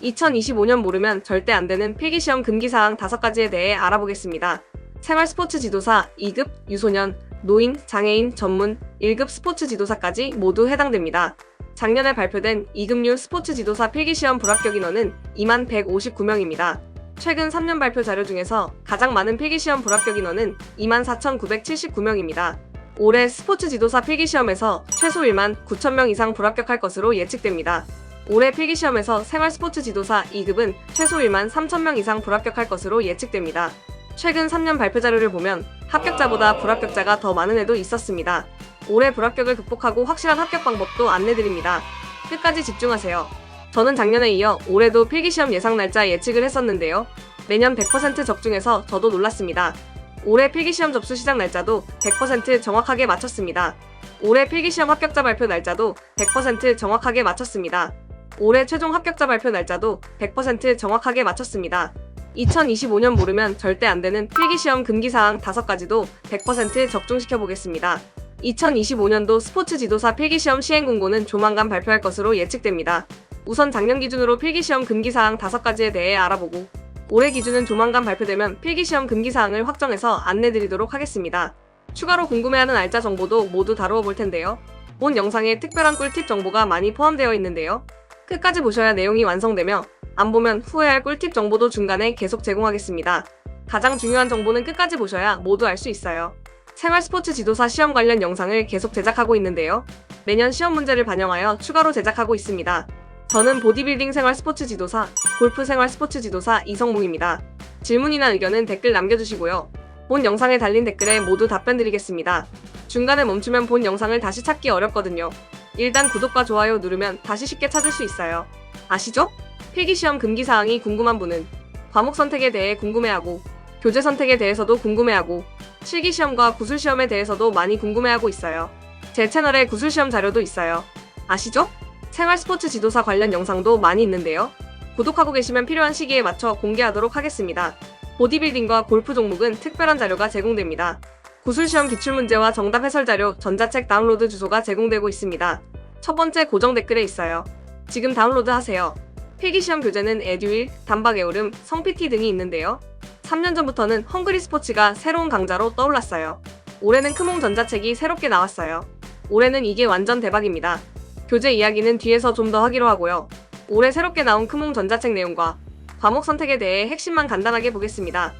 2025년 모르면 절대 안 되는 필기시험 금기사항 5가지에 대해 알아보겠습니다. 생활스포츠 지도사 2급, 유소년, 노인, 장애인, 전문, 1급 스포츠 지도사까지 모두 해당됩니다. 작년에 발표된 2급류 스포츠 지도사 필기시험 불합격 인원은 2159명입니다. 최근 3년 발표 자료 중에서 가장 많은 필기시험 불합격 인원은 24,979명입니다. 올해 스포츠 지도사 필기시험에서 최소 19,000명 이상 불합격할 것으로 예측됩니다. 올해 필기시험에서 생활스포츠 지도사 2급은 최소 13,000명 이상 불합격할 것으로 예측됩니다. 최근 3년 발표 자료를 보면 합격자보다 불합격자가 더 많은 해도 있었습니다. 올해 불합격을 극복하고 확실한 합격 방법도 안내드립니다. 끝까지 집중하세요. 저는 작년에 이어 올해도 필기시험 예상 날짜 예측을 했었는데요. 매년 100% 적중해서 저도 놀랐습니다. 올해 필기시험 접수 시작 날짜도 100% 정확하게 맞췄습니다. 올해 필기시험 합격자 발표 날짜도 100% 정확하게 맞췄습니다. 올해 최종 합격자 발표 날짜도 100% 정확하게 맞췄습니다. 2025년 모르면 절대 안 되는 필기시험 금기사항 5가지도 100% 적중시켜 보겠습니다. 2025년도 스포츠 지도사 필기시험 시행 공고는 조만간 발표할 것으로 예측됩니다. 우선 작년 기준으로 필기시험 금기사항 5가지에 대해 알아보고 올해 기준은 조만간 발표되면 필기시험 금기사항을 확정해서 안내드리도록 하겠습니다. 추가로 궁금해하는 알짜 정보도 모두 다루어 볼 텐데요. 본 영상에 특별한 꿀팁 정보가 많이 포함되어 있는데요. 끝까지 보셔야 내용이 완성되며 안 보면 후회할 꿀팁 정보도 중간에 계속 제공하겠습니다. 가장 중요한 정보는 끝까지 보셔야 모두 알 수 있어요. 생활스포츠 지도사 시험 관련 영상을 계속 제작하고 있는데요. 매년 시험 문제를 반영하여 추가로 제작하고 있습니다. 저는 보디빌딩 생활스포츠 지도사, 골프 생활스포츠 지도사 이성묵입니다. 질문이나 의견은 댓글 남겨주시고요. 본 영상에 달린 댓글에 모두 답변 드리겠습니다. 중간에 멈추면 본 영상을 다시 찾기 어렵거든요. 일단 구독과 좋아요 누르면 다시 쉽게 찾을 수 있어요. 아시죠? 필기시험 금기사항이 궁금한 분은 과목 선택에 대해 궁금해하고 교재 선택에 대해서도 궁금해하고 실기시험과 구술시험에 대해서도 많이 궁금해하고 있어요. 제 채널에 구술시험 자료도 있어요. 아시죠? 생활스포츠 지도사 관련 영상도 많이 있는데요. 구독하고 계시면 필요한 시기에 맞춰 공개하도록 하겠습니다. 보디빌딩과 골프 종목은 특별한 자료가 제공됩니다. 구술시험 기출문제와 정답 해설 자료, 전자책 다운로드 주소가 제공되고 있습니다. 첫 번째 고정 댓글에 있어요. 지금 다운로드 하세요. 필기시험 교재는 에듀윌, 단박에오름, 성PT 등이 있는데요. 3년 전부터는 헝그리 스포츠가 새로운 강자로 떠올랐어요. 올해는 크몽 전자책이 새롭게 나왔어요. 올해는 이게 완전 대박입니다. 교재 이야기는 뒤에서 좀 더 하기로 하고요. 올해 새롭게 나온 크몽 전자책 내용과 과목 선택에 대해 핵심만 간단하게 보겠습니다.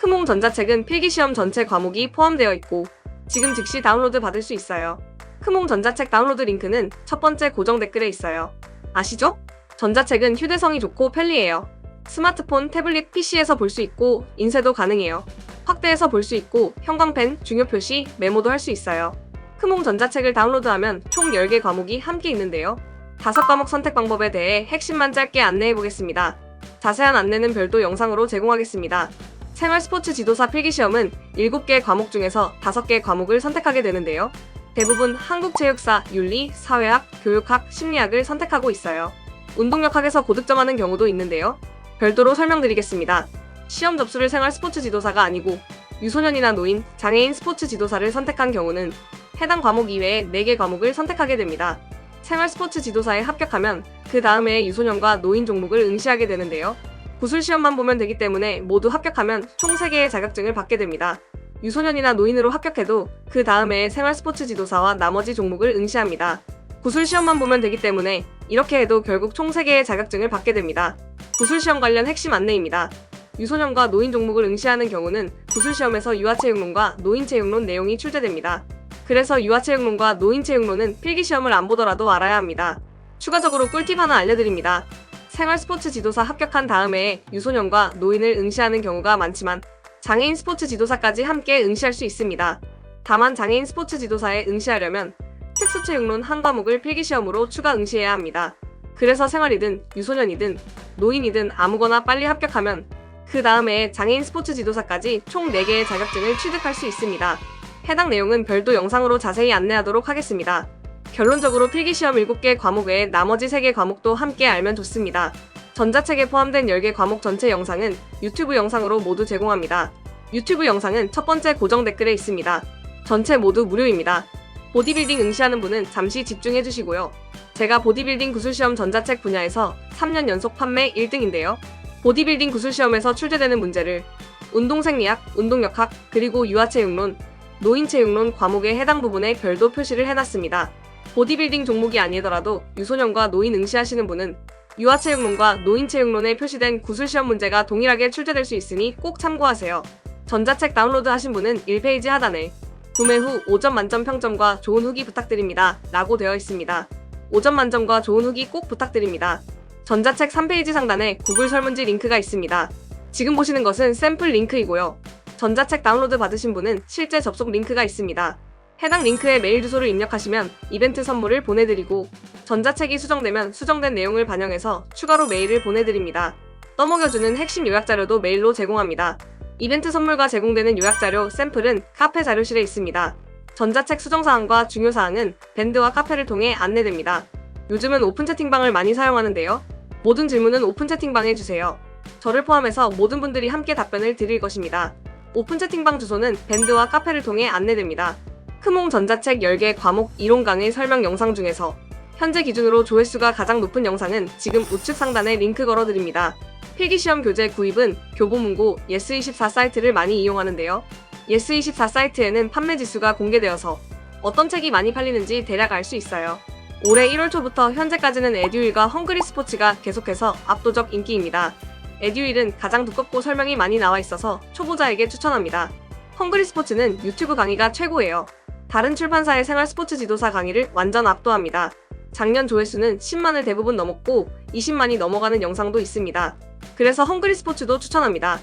크몽 전자책은 필기시험 전체 과목이 포함되어 있고 지금 즉시 다운로드 받을 수 있어요. 크몽 전자책 다운로드 링크는 첫 번째 고정 댓글에 있어요. 아시죠? 전자책은 휴대성이 좋고 편리해요. 스마트폰, 태블릿, PC에서 볼 수 있고 인쇄도 가능해요. 확대해서 볼 수 있고 형광펜, 중요 표시, 메모도 할 수 있어요. 크몽 전자책을 다운로드하면 총 10개 과목이 함께 있는데요. 5과목 선택 방법에 대해 핵심만 짧게 안내해 보겠습니다. 자세한 안내는 별도 영상으로 제공하겠습니다. 생활스포츠 지도사 필기시험은 7개 과목 중에서 5개 과목을 선택하게 되는데요. 대부분 한국체육사, 윤리, 사회학, 교육학, 심리학을 선택하고 있어요. 운동역학에서 고득점하는 경우도 있는데요. 별도로 설명드리겠습니다. 시험 접수를 생활스포츠 지도사가 아니고 유소년이나 노인, 장애인 스포츠 지도사를 선택한 경우는 해당 과목 이외에 4개 과목을 선택하게 됩니다. 생활스포츠 지도사에 합격하면 그 다음 해에 유소년과 노인 종목을 응시하게 되는데요. 구술시험만 보면 되기 때문에 모두 합격하면 총 3개의 자격증을 받게 됩니다. 유소년이나 노인으로 합격해도 그 다음 해에 생활스포츠 지도사와 나머지 종목을 응시합니다. 구술시험만 보면 되기 때문에 이렇게 해도 결국 총 3개의 자격증을 받게 됩니다. 구술시험 관련 핵심 안내입니다. 유소년과 노인 종목을 응시하는 경우는 구술시험에서 유아체육론과 노인체육론 내용이 출제됩니다. 그래서 유아체육론과 노인체육론은 필기시험을 안 보더라도 알아야 합니다. 추가적으로 꿀팁 하나 알려드립니다. 생활스포츠 지도사 합격한 다음에 유소년과 노인을 응시하는 경우가 많지만 장애인 스포츠 지도사까지 함께 응시할 수 있습니다. 다만 장애인 스포츠 지도사에 응시하려면 특수체육론 한 과목을 필기시험으로 추가 응시해야 합니다. 그래서 생활이든 유소년이든 노인이든 아무거나 빨리 합격하면 그 다음에 장애인 스포츠 지도사까지 총 4개의 자격증을 취득할 수 있습니다. 해당 내용은 별도 영상으로 자세히 안내하도록 하겠습니다. 결론적으로 필기시험 7개 과목 외에 나머지 3개 과목도 함께 알면 좋습니다. 전자책에 포함된 10개 과목 전체 영상은 유튜브 영상으로 모두 제공합니다. 유튜브 영상은 첫 번째 고정 댓글에 있습니다. 전체 모두 무료입니다. 보디빌딩 응시하는 분은 잠시 집중해 주시고요. 제가 보디빌딩 구술시험 전자책 분야에서 3년 연속 판매 1등인데요. 보디빌딩 구술시험에서 출제되는 문제를 운동생리학, 운동역학, 그리고 유아체육론, 노인체육론 과목의 해당 부분에 별도 표시를 해놨습니다. 보디빌딩 종목이 아니더라도 유소년과 노인 응시하시는 분은 유아체육론과 노인체육론에 표시된 구술시험 문제가 동일하게 출제될 수 있으니 꼭 참고하세요. 전자책 다운로드 하신 분은 1페이지 하단에 구매 후 5점 만점 평점과 좋은 후기 부탁드립니다 라고 되어 있습니다. 5점 만점과 좋은 후기 꼭 부탁드립니다. 전자책 3페이지 상단에 구글 설문지 링크가 있습니다. 지금 보시는 것은 샘플 링크이고요. 전자책 다운로드 받으신 분은 실제 접속 링크가 있습니다. 해당 링크에 메일 주소를 입력하시면 이벤트 선물을 보내드리고 전자책이 수정되면 수정된 내용을 반영해서 추가로 메일을 보내드립니다. 떠먹여주는 핵심 요약자료도 메일로 제공합니다. 이벤트 선물과 제공되는 요약자료 샘플은 카페 자료실에 있습니다. 전자책 수정사항과 중요사항은 밴드와 카페를 통해 안내됩니다. 요즘은 오픈 채팅방을 많이 사용하는데요. 모든 질문은 오픈 채팅방에 주세요. 저를 포함해서 모든 분들이 함께 답변을 드릴 것입니다. 오픈 채팅방 주소는 밴드와 카페를 통해 안내됩니다. 크몽 전자책 10개 과목 이론 강의 설명 영상 중에서 현재 기준으로 조회수가 가장 높은 영상은 지금 우측 상단에 링크 걸어드립니다. 필기시험 교재 구입은 교보문고 예스24 사이트를 많이 이용하는데요. 예스24 사이트에는 판매 지수가 공개되어서 어떤 책이 많이 팔리는지 대략 알 수 있어요. 올해 1월 초부터 현재까지는 에듀윌과 헝그리 스포츠가 계속해서 압도적 인기입니다. 에듀윌은 가장 두껍고 설명이 많이 나와 있어서 초보자에게 추천합니다. 헝그리 스포츠는 유튜브 강의가 최고예요. 다른 출판사의 생활 스포츠 지도사 강의를 완전 압도합니다. 작년 조회수는 10만을 대부분 넘었고 20만이 넘어가는 영상도 있습니다. 그래서 헝그리 스포츠도 추천합니다.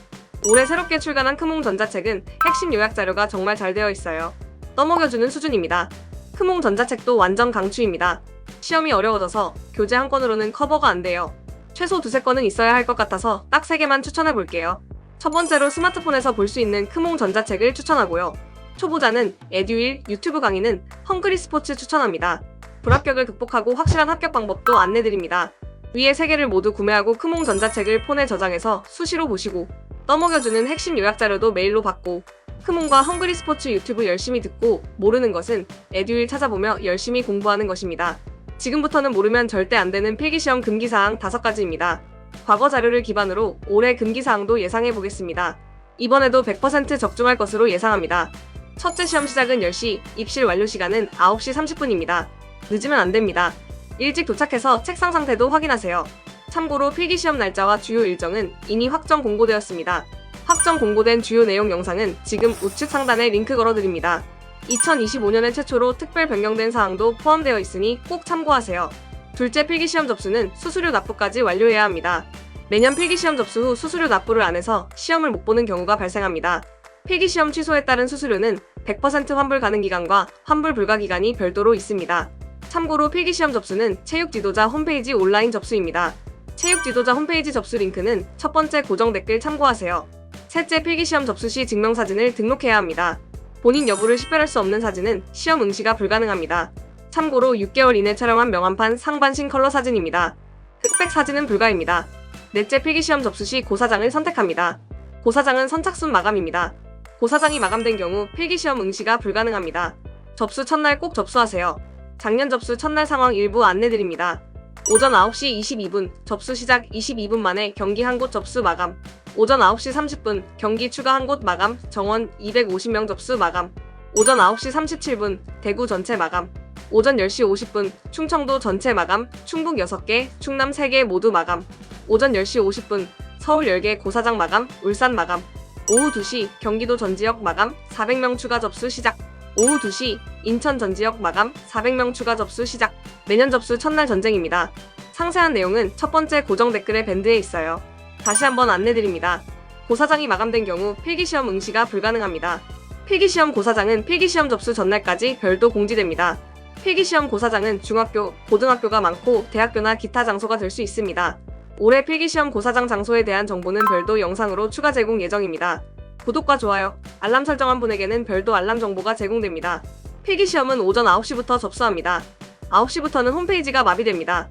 올해 새롭게 출간한 크몽 전자책은 핵심 요약 자료가 정말 잘 되어 있어요. 떠먹여주는 수준입니다. 크몽 전자책도 완전 강추입니다. 시험이 어려워져서 교재 한 권으로는 커버가 안 돼요. 최소 2~3권은 있어야 할 것 같아서 딱 3개만 추천해 볼게요. 첫 번째로 스마트폰에서 볼 수 있는 크몽 전자책을 추천하고요. 초보자는 에듀윌, 유튜브 강의는 헝그리 스포츠 추천합니다. 불합격을 극복하고 확실한 합격 방법도 안내드립니다. 위에 3개를 모두 구매하고 크몽 전자책을 폰에 저장해서 수시로 보시고 떠먹여주는 핵심 요약 자료도 메일로 받고 크몽과 헝그리 스포츠 유튜브 열심히 듣고 모르는 것은 에듀윌 찾아보며 열심히 공부하는 것입니다. 지금부터는 모르면 절대 안 되는 필기시험 금기사항 5가지입니다. 과거 자료를 기반으로 올해 금기사항도 예상해 보겠습니다. 이번에도 100% 적중할 것으로 예상합니다. 첫째 시험 시작은 10시, 입실 완료 시간은 9시 30분입니다. 늦으면 안 됩니다. 일찍 도착해서 책상 상태도 확인하세요. 참고로 필기시험 날짜와 주요 일정은 이미 확정 공고되었습니다. 확정 공고된 주요 내용 영상은 지금 우측 상단에 링크 걸어드립니다. 2025년에 최초로 특별 변경된 사항도 포함되어 있으니 꼭 참고하세요. 둘째 필기시험 접수는 수수료 납부까지 완료해야 합니다. 매년 필기시험 접수 후 수수료 납부를 안 해서 시험을 못 보는 경우가 발생합니다. 필기시험 취소에 따른 수수료는 100% 환불 가능 기간과 환불 불가 기간이 별도로 있습니다. 참고로 필기시험 접수는 체육지도자 홈페이지 온라인 접수입니다. 체육지도자 홈페이지 접수 링크는 첫 번째 고정 댓글 참고하세요. 셋째 필기시험 접수 시 증명사진을 등록해야 합니다. 본인 여부를 식별할 수 없는 사진은 시험 응시가 불가능합니다. 참고로 6개월 이내 촬영한 명함판 상반신 컬러 사진입니다. 흑백 사진은 불가입니다. 넷째 필기시험 접수 시 고사장을 선택합니다. 고사장은 선착순 마감입니다. 고사장이 마감된 경우 필기시험 응시가 불가능합니다. 접수 첫날 꼭 접수하세요. 작년 접수 첫날 상황 일부 안내드립니다. 오전 9시 22분 접수 시작 22분 만에 경기 한 곳 접수 마감. 오전 9시 30분 경기 추가 한 곳 마감. 정원 250명 접수 마감. 오전 9시 37분 대구 전체 마감. 오전 10시 50분 충청도 전체 마감. 충북 6개, 충남 3개 모두 마감. 오전 10시 50분 서울 10개 고사장 마감. 울산 마감. 오후 2시 경기도 전 지역 마감. 400명 추가 접수 시작. 오후 2시 인천 전 지역 마감. 400명 추가 접수 시작. 매년 접수 첫날 전쟁입니다. 상세한 내용은 첫 번째 고정 댓글의 밴드에 있어요. 다시 한번 안내드립니다. 고사장이 마감된 경우 필기시험 응시가 불가능합니다. 필기시험 고사장은 필기시험 접수 전날까지 별도 공지됩니다. 필기시험 고사장은 중학교, 고등학교가 많고 대학교나 기타 장소가 될 수 있습니다. 올해 필기시험 고사장 장소에 대한 정보는 별도 영상으로 추가 제공 예정입니다. 구독과 좋아요, 알람 설정한 분에게는 별도 알람 정보가 제공됩니다. 필기시험은 오전 9시부터 접수합니다. 9시부터는 홈페이지가 마비됩니다.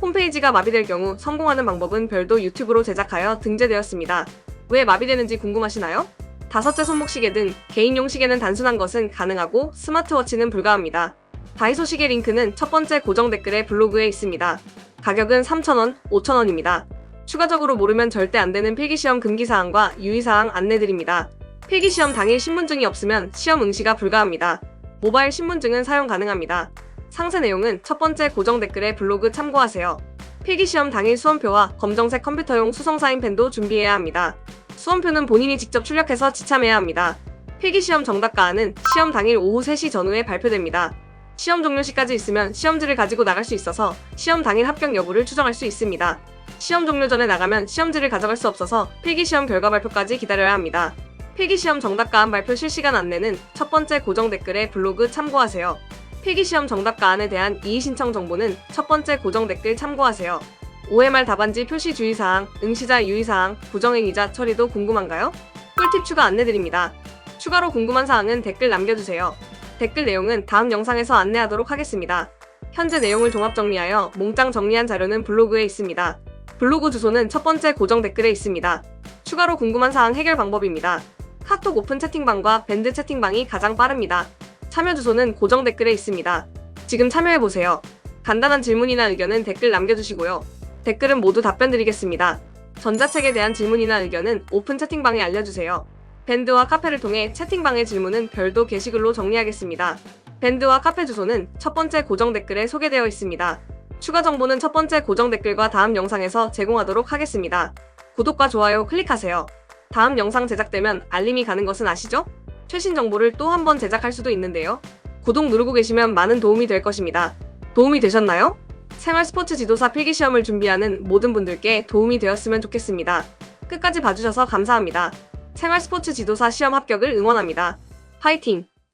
홈페이지가 마비될 경우 성공하는 방법은 별도 유튜브로 제작하여 등재되었습니다. 왜 마비되는지 궁금하시나요? 다섯째 손목 시계 등 개인용 시계는 단순한 것은 가능하고 스마트워치는 불가합니다. 다이소 시계 링크는 첫 번째 고정 댓글에 블로그에 있습니다. 가격은 3,000원, 5,000원입니다. 추가적으로 모르면 절대 안 되는 필기시험 금기사항과 유의사항 안내드립니다. 필기시험 당일 신분증이 없으면 시험 응시가 불가합니다. 모바일 신분증은 사용 가능합니다. 상세 내용은 첫 번째 고정 댓글에 블로그 참고하세요. 필기시험 당일 수험표와 검정색 컴퓨터용 수성 사인펜도 준비해야 합니다. 수험표는 본인이 직접 출력해서 지참해야 합니다. 필기시험 정답가안은 시험 당일 오후 3시 전후에 발표됩니다. 시험 종료 시까지 있으면 시험지를 가지고 나갈 수 있어서 시험 당일 합격 여부를 추정할 수 있습니다. 시험 종료 전에 나가면 시험지를 가져갈 수 없어서 필기시험 결과 발표까지 기다려야 합니다. 필기시험 정답가안 발표 실시간 안내는 첫 번째 고정 댓글에 블로그 참고하세요. 필기시험 정답가안에 대한 이의 신청 정보는 첫 번째 고정 댓글 참고하세요. OMR 답안지 표시 주의사항, 응시자 유의사항, 부정행위자 처리도 궁금한가요? 꿀팁 추가 안내드립니다. 추가로 궁금한 사항은 댓글 남겨주세요. 댓글 내용은 다음 영상에서 안내하도록 하겠습니다. 현재 내용을 종합 정리하여 몽땅 정리한 자료는 블로그에 있습니다. 블로그 주소는 첫 번째 고정 댓글에 있습니다. 추가로 궁금한 사항 해결 방법입니다. 카톡 오픈 채팅방과 밴드 채팅방이 가장 빠릅니다. 참여 주소는 고정 댓글에 있습니다. 지금 참여해보세요. 간단한 질문이나 의견은 댓글 남겨주시고요. 댓글은 모두 답변 드리겠습니다. 전자책에 대한 질문이나 의견은 오픈 채팅방에 알려주세요. 밴드와 카페를 통해 채팅방의 질문은 별도 게시글로 정리하겠습니다. 밴드와 카페 주소는 첫 번째 고정 댓글에 소개되어 있습니다. 추가 정보는 첫 번째 고정 댓글과 다음 영상에서 제공하도록 하겠습니다. 구독과 좋아요 클릭하세요. 다음 영상 제작되면 알림이 가는 것은 아시죠? 최신 정보를 또 한 번 제작할 수도 있는데요. 구독 누르고 계시면 많은 도움이 될 것입니다. 도움이 되셨나요? 생활 스포츠 지도사 필기시험을 준비하는 모든 분들께 도움이 되었으면 좋겠습니다. 끝까지 봐주셔서 감사합니다. 생활 스포츠 지도사 시험 합격을 응원합니다. 화이팅!